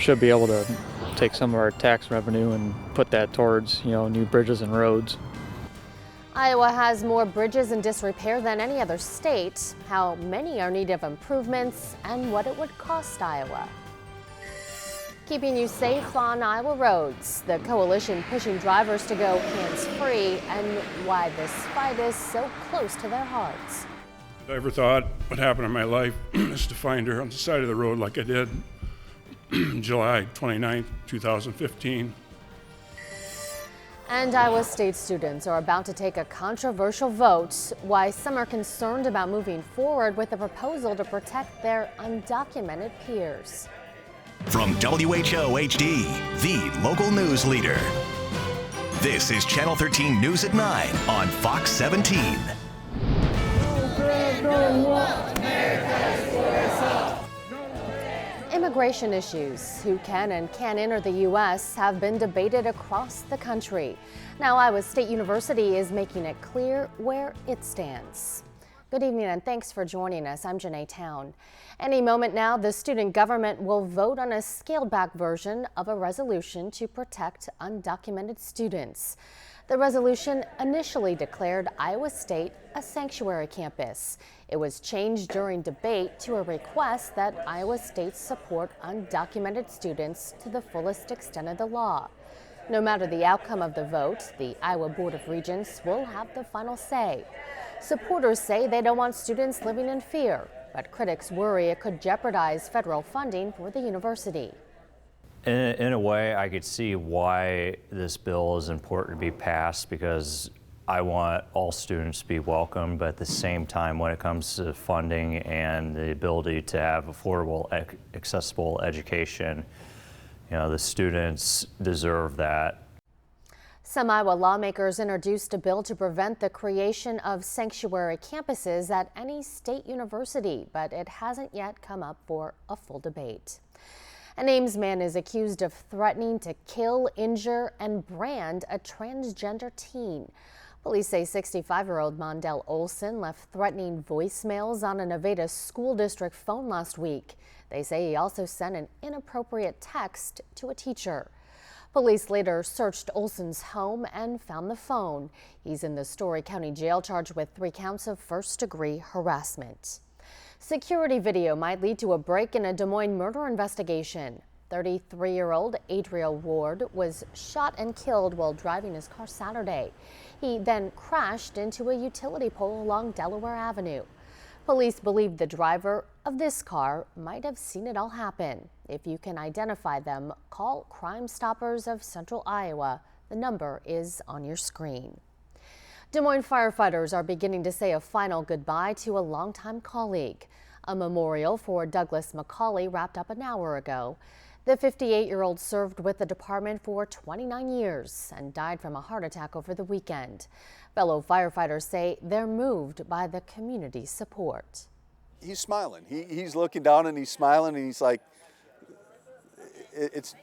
should be able to take some of our tax revenue and put that towards, new bridges and roads. Iowa has more bridges in disrepair than any other state. How many are in need of improvements and what it would cost Iowa. Keeping you safe on Iowa roads, the coalition pushing drivers to go hands-free, and why this fight is so close to their hearts. If I ever thought what happened in my life is to find her on the side of the road like I did July 29, 2015. And Iowa State students are about to take a controversial vote. Why some are concerned about moving forward with a proposal to protect their undocumented peers. From WHO HD, the local news leader. This is Channel 13 News at 9 on Fox 17. Immigration issues, who can and can't enter the U.S., have been debated across the country. Now, Iowa State University is making it clear where it stands. Good evening and thanks for joining us. I'm Janae Town. Any moment now, the student government will vote on a scaled-back version of a resolution to protect undocumented students. The resolution initially declared Iowa State a sanctuary campus. It was changed during debate to a request that Iowa State support undocumented students to the fullest extent of the law. No matter the outcome of the vote, the Iowa Board of Regents will have the final say. Supporters say they don't want students living in fear, but critics worry it could jeopardize federal funding for the university. In a way, I could see why this bill is important to be passed, because I want all students to be welcome, but at the same time, when it comes to funding and the ability to have affordable, accessible education, the students deserve that. Some Iowa lawmakers introduced a bill to prevent the creation of sanctuary campuses at any state university, but it hasn't yet come up for a full debate. An Ames man is accused of threatening to kill, injure, and brand a transgender teen. Police say 65-year-old Mondell Olson left threatening voicemails on a Nevada school district phone last week. They say he also sent an inappropriate text to a teacher. Police later searched Olson's home and found the phone. He's in the Story County Jail charged with 3 counts of first-degree harassment. Security video might lead to a break in a Des Moines murder investigation. 33-year-old Adriel Ward was shot and killed while driving his car Saturday. He then crashed into a utility pole along Delaware Avenue. Police believe the driver of this car might have seen it all happen. If you can identify them, call Crime Stoppers of Central Iowa. The number is on your screen. Des Moines firefighters are beginning to say a final goodbye to a longtime colleague. A memorial for Douglas McCauley wrapped up an hour ago. The 58-year-old served with the department for 29 years and died from a heart attack over the weekend. Fellow firefighters say they're moved by the community's support. He's smiling. He's looking down and he's smiling, and he's like, it's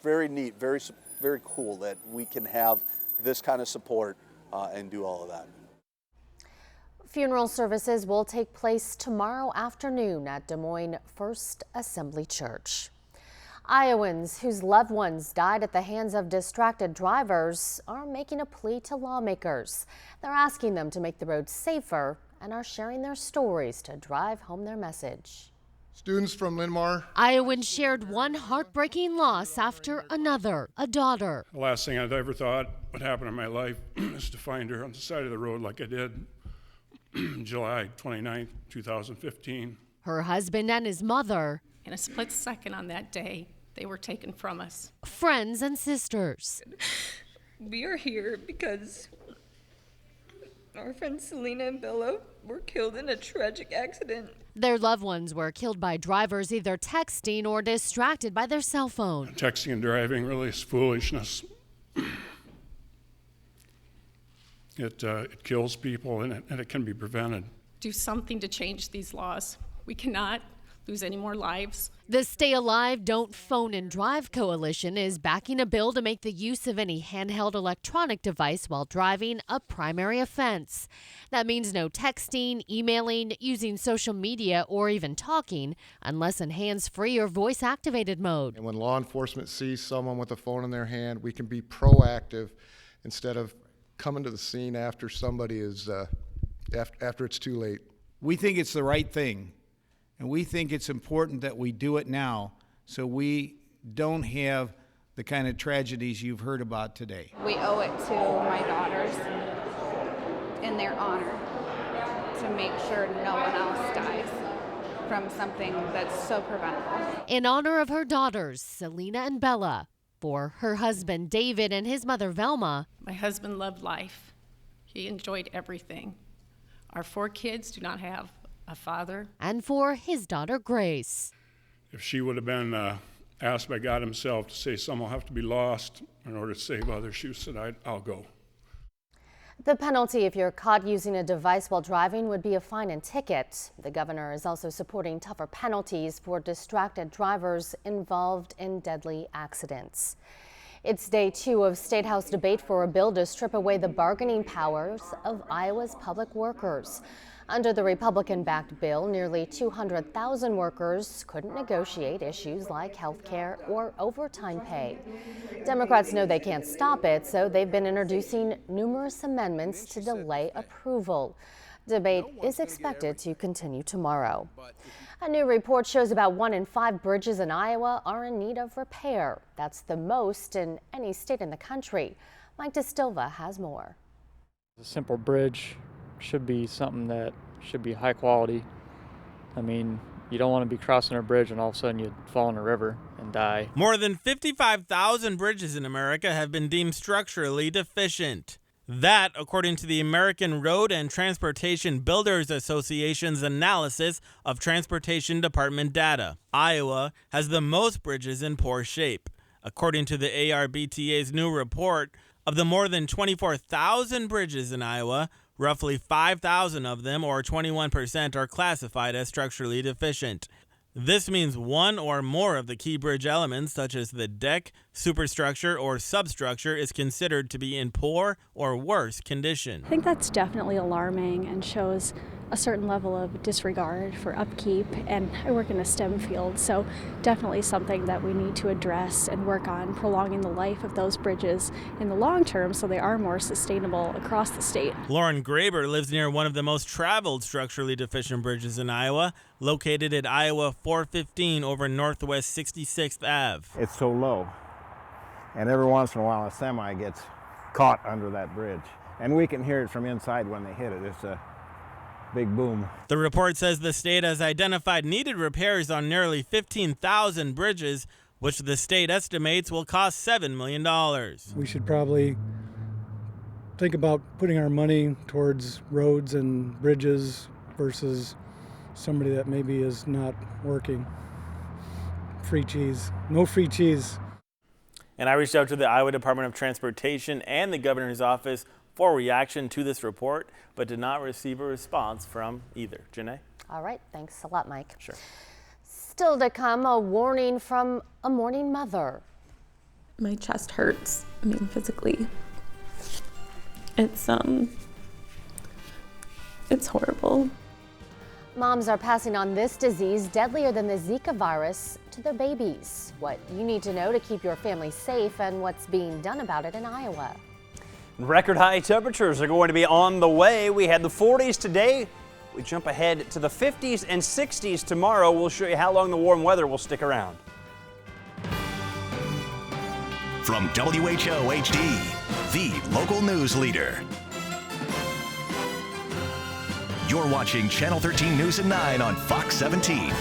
very neat, very cool that we can have this kind of support and do all of that. Funeral services will take place tomorrow afternoon at Des Moines First Assembly Church. Iowans whose loved ones died at the hands of distracted drivers are making a plea to lawmakers. They're asking them to make the roads safer and are sharing their stories to drive home their message. Students from Linn-Mar. Iowans shared one heartbreaking loss after another, a daughter. The last thing I'd ever thought would happen in my life is to find her on the side of the road like I did July 29, 2015. Her husband and his mother. In a split second on that day, they were taken from us. Friends and sisters. We are here because our friends Selena and Bella were killed in a tragic accident. Their loved ones were killed by drivers either texting or distracted by their cell phone. Texting and driving really is foolishness. It kills people and it can be prevented. Do something to change these laws. We cannot lose any more lives. The Stay Alive, Don't Phone and Drive Coalition is backing a bill to make the use of any handheld electronic device while driving a primary offense. That means no texting, emailing, using social media, or even talking unless in hands-free or voice-activated mode. And when law enforcement sees someone with a phone in their hand, we can be proactive instead of coming to the scene after somebody is, after it's too late. We think it's the right thing, and we think it's important that we do it now so we don't have the kind of tragedies you've heard about today. We owe it to my daughters in their honor to make sure no one else dies from something that's so preventable. In honor of her daughters, Selena and Bella, for her husband David and his mother Velma. My husband loved life. He enjoyed everything. Our 4 kids do not have a father. And for his daughter Grace. If she would have been asked by God himself to say some will have to be lost in order to save others, she said, I'll go. The penalty if you're caught using a device while driving would be a fine and ticket. The governor is also supporting tougher penalties for distracted drivers involved in deadly accidents. It's day 2 of State House debate for a bill to strip away the bargaining powers of Iowa's public workers. Under the Republican-backed bill, nearly 200,000 workers couldn't negotiate issues like health care or overtime pay. Democrats know they can't stop it, so they've been introducing numerous amendments to delay approval. Debate is expected to continue tomorrow. A new report shows about 1 in 5 bridges in Iowa are in need of repair. That's the most in any state in the country. Mike DeStilva has more. A simple bridge should be something that should be high quality. I mean, you don't want to be crossing a bridge and all of a sudden you fall in a river and die. More than 55,000 bridges in America have been deemed structurally deficient. That, according to the American Road and Transportation Builders Association's analysis of transportation department data. Iowa has the most bridges in poor shape. According to the ARBTA's new report, of the more than 24,000 bridges in Iowa, roughly 5,000 of them, or 21%, are classified as structurally deficient. This means one or more of the key bridge elements, such as the deck, superstructure, or substructure, is considered to be in poor or worse condition. I think that's definitely alarming and shows a certain level of disregard for upkeep, and I work in a STEM field, so definitely something that we need to address and work on prolonging the life of those bridges in the long term so they are more sustainable across the state. Lauren Graber lives near one of the most traveled structurally deficient bridges in Iowa, located at Iowa 415 over Northwest 66th Ave. It's so low, and every once in a while a semi gets caught under that bridge, and we can hear it from inside when they hit it. It's a big boom. The report says the state has identified needed repairs on nearly 15,000 bridges, which the state estimates will cost $7 million. We should probably think about putting our money towards roads and bridges versus somebody that maybe is not working. Free cheese. No free cheese. And I reached out to the Iowa Department of Transportation and the governor's office for reaction to this report, but did not receive a response from either. Janae? All right, thanks a lot, Mike. Sure. Still to come, a warning from a mourning mother. My chest hurts, I mean, physically. It's horrible. Moms are passing on this disease, deadlier than the Zika virus, to their babies. What you need to know to keep your family safe and what's being done about it in Iowa. Record high temperatures are going to be on the way. We had the 40s today. We jump ahead to the 50s and 60s tomorrow. We'll show you how long the warm weather will stick around. From WHO HD, the local news leader. You're watching Channel 13 News at 9 on Fox 17.